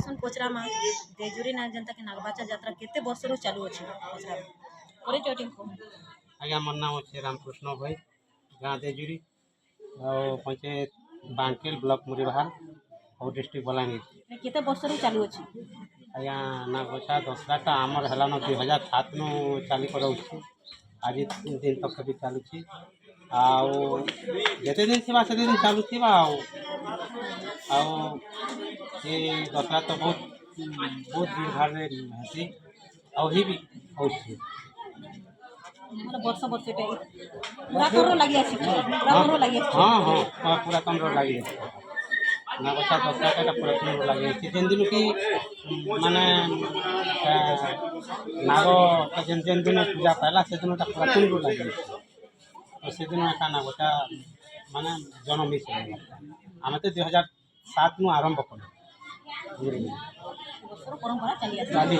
आसन पचरामा देजुरी ना जनता के नागबाचा यात्रा केते वर्ष रो चालू अछि पचरामा करे चोटिंग को आज्ञा मोर नाम अच्छे रामकृष्ण भाई गाँ देजुरी और पंचायत बांकेल ब्लॉक मुरीबाहाल और डिस्ट्रिक्ट बलांगीर केते वर्ष रो चालू अछि आज्ञा नागबछा दसराटा आमर हेलान 2007 नु चाली कराउछि आज दिन तक भी चलुछि आउ जेते दिन थिबा से दिन चलुथिबा आउ ये दसरा तो बहुत भीड़ भाड़ रे हेसी आउ ही भी होछि मतलब वर्ष वर्ष पे पूरा करो लागि अछि पूरा करो लागि अछि हां पूरा कमरो लागि नागबछा दसराटा पूरा कमरो लागि अछि जेन दिन की माने नाग जेन जेन दिन पूजा पहला से दिन पूरा कमरो लागि तो से दिन का नागबछा माने जन्म मिस आमे तो 2007 नु आरंभ कलो परंपरा चली चली